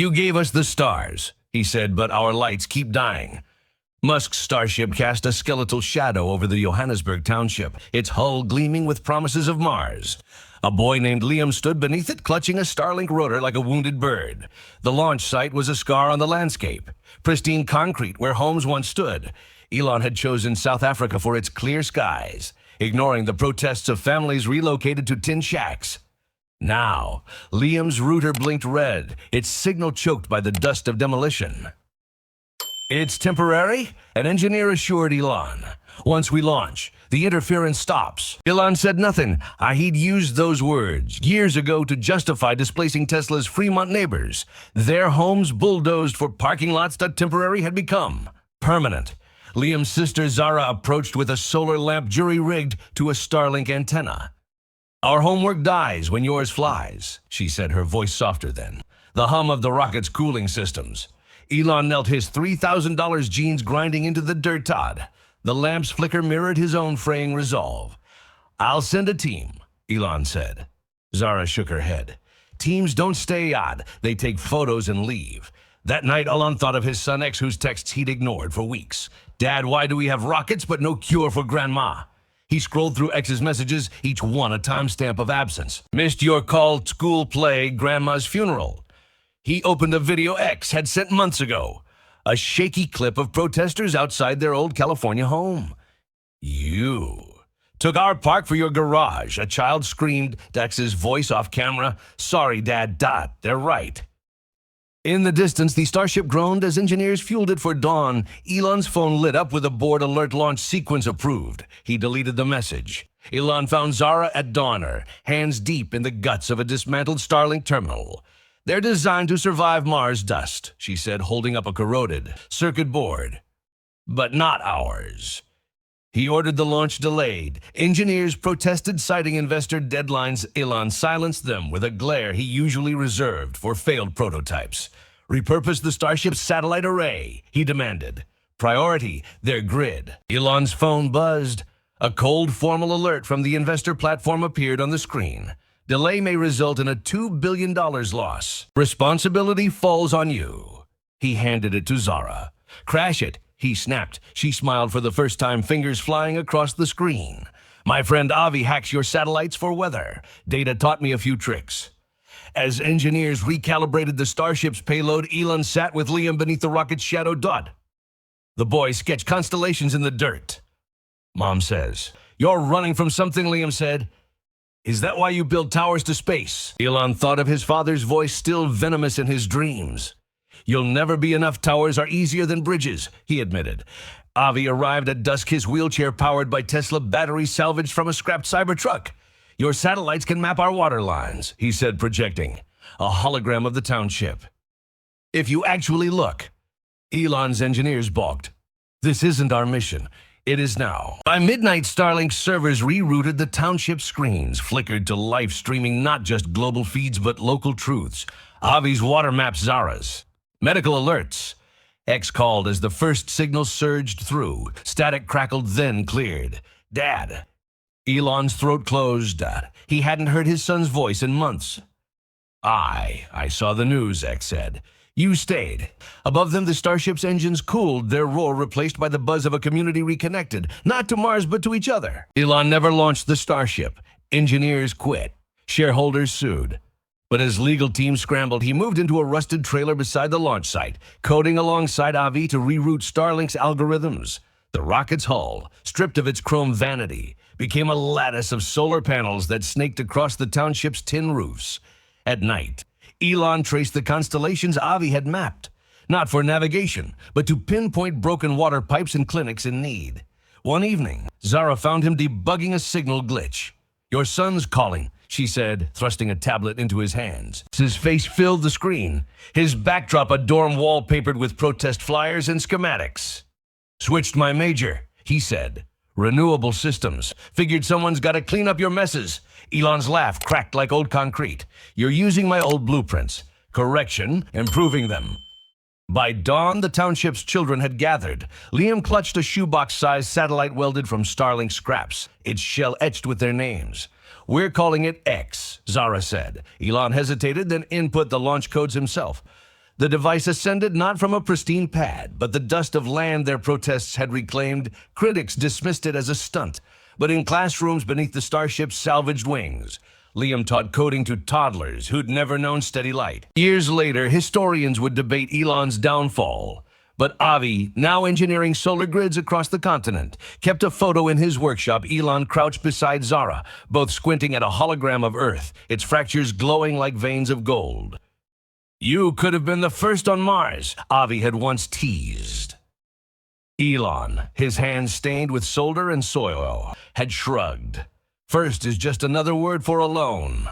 You gave us the stars, he said, but our lights keep dying. Musk's starship cast a skeletal shadow over the Johannesburg township, its hull gleaming with promises of Mars. A boy named Liam stood beneath it, clutching a Starlink rotor like a wounded bird. The launch site was a scar on the landscape, pristine concrete where homes once stood. Elon had chosen South Africa for its clear skies, ignoring the protests of families relocated to tin shacks. Now, Liam's router blinked red, its signal choked by the dust of demolition. It's temporary, an engineer assured Elon. Once we launch, the interference stops. Elon said nothing. He'd used those words years ago to justify displacing Tesla's Fremont neighbors. Their homes bulldozed for parking lots that temporary had become permanent. Liam's sister Zara approached with a solar lamp jury-rigged to a Starlink antenna. Our homework dies when yours flies, she said, her voice softer then. The hum of the rocket's cooling systems. Elon knelt, his $3,000 jeans grinding into the dirt Todd. The lamp's flicker mirrored his own fraying resolve. I'll send a team, Elon said. Zara shook her head. Teams don't stay odd. They take photos and leave. That night, Elon thought of his son X, whose texts he'd ignored for weeks. Dad, why do we have rockets but no cure for Grandma? He scrolled through X's messages, each one a timestamp of absence. Missed your call, school play, Grandma's funeral. He opened a video X had sent months ago. A shaky clip of protesters outside their old California home. You took our park for your garage, a child screamed, X's voice off camera. Sorry, Dad, they're right. In the distance, the Starship groaned as engineers fueled it for dawn. Elon's phone lit up with a board alert launch sequence approved. He deleted the message. Elon found Zara at Donner, hands deep in the guts of a dismantled Starlink terminal. They're designed to survive Mars dust, she said, holding up a corroded circuit board. But not ours. He ordered the launch delayed. Engineers protested, citing investor deadlines. Elon silenced them with a glare he usually reserved for failed prototypes. Repurpose the Starship's satellite array, he demanded. Priority, their grid. Elon's phone buzzed. A cold, formal alert from the investor platform appeared on the screen. Delay may result in a $2 billion loss. Responsibility falls on you. He handed it to Zara. Crash it, he snapped. She smiled for the first time, fingers flying across the screen. My friend Avi hacks your satellites for weather. Data taught me a few tricks. As engineers recalibrated the Starship's payload, Elon sat with Liam beneath the rocket's shadow dot. The boy sketched constellations in the dirt. Mom says, "You're running from something," Liam said. Is that why you build towers to space? Elon thought of his father's voice, still venomous in his dreams. You'll never be enough. Towers are easier than bridges, he admitted. Avi arrived at dusk, his wheelchair powered by Tesla batteries salvaged from a scrapped Cybertruck. Your satellites can map our water lines, he said, projecting a hologram of the township. If you actually look. Elon's engineers balked. This isn't our mission. It is now. By midnight, Starlink servers rerouted the township screens, flickered to life, streaming not just global feeds but local truths. Avi's water maps Zara's. Medical alerts. X called as the first signal surged through. Static crackled, then cleared. Dad. Elon's throat closed. He hadn't heard his son's voice in months. I saw the news, X said. You stayed. Above them, the Starship's engines cooled, their roar replaced by the buzz of a community reconnected, not to Mars but to each other. Elon never launched the Starship. Engineers quit. Shareholders sued. But as legal teams scrambled, he moved into a rusted trailer beside the launch site, coding alongside Avi to reroute Starlink's algorithms. The rocket's hull, stripped of its chrome vanity, became a lattice of solar panels that snaked across the township's tin roofs. At night, Elon traced the constellations Avi had mapped, not for navigation, but to pinpoint broken water pipes and clinics in need. One evening, Zara found him debugging a signal glitch. Your son's calling, she said, thrusting a tablet into his hands. His face filled the screen, his backdrop a dorm wallpapered with protest flyers and schematics. Switched my major, he said. Renewable systems. Figured someone's got to clean up your messes. Elon's laugh cracked like old concrete. You're using my old blueprints. Correction, improving them. By dawn, the township's children had gathered. Liam clutched a shoebox-sized satellite welded from Starlink scraps, its shell etched with their names. We're calling it X, Zara said. Elon hesitated, then input the launch codes himself. The device ascended not from a pristine pad, but the dust of land their protests had reclaimed. Critics dismissed it as a stunt, but in classrooms beneath the starship's salvaged wings, Liam taught coding to toddlers who'd never known steady light. Years later, historians would debate Elon's downfall. But Avi, now engineering solar grids across the continent, kept a photo in his workshop. Elon crouched beside Zara, both squinting at a hologram of Earth, its fractures glowing like veins of gold. "You could have been the first on Mars," Avi had once teased. Elon, his hands stained with solder and soil, had shrugged. First is just another word for alone.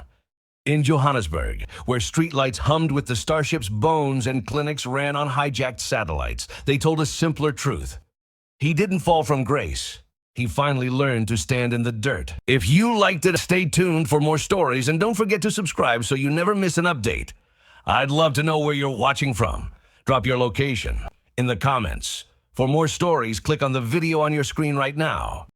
In Johannesburg, where streetlights hummed with the starship's bones and clinics ran on hijacked satellites, they told a simpler truth. He didn't fall from grace. He finally learned to stand in the dirt. If you liked it, stay tuned for more stories, and don't forget to subscribe so you never miss an update. I'd love to know where you're watching from. Drop your location in the comments. For more stories, click on the video on your screen right now.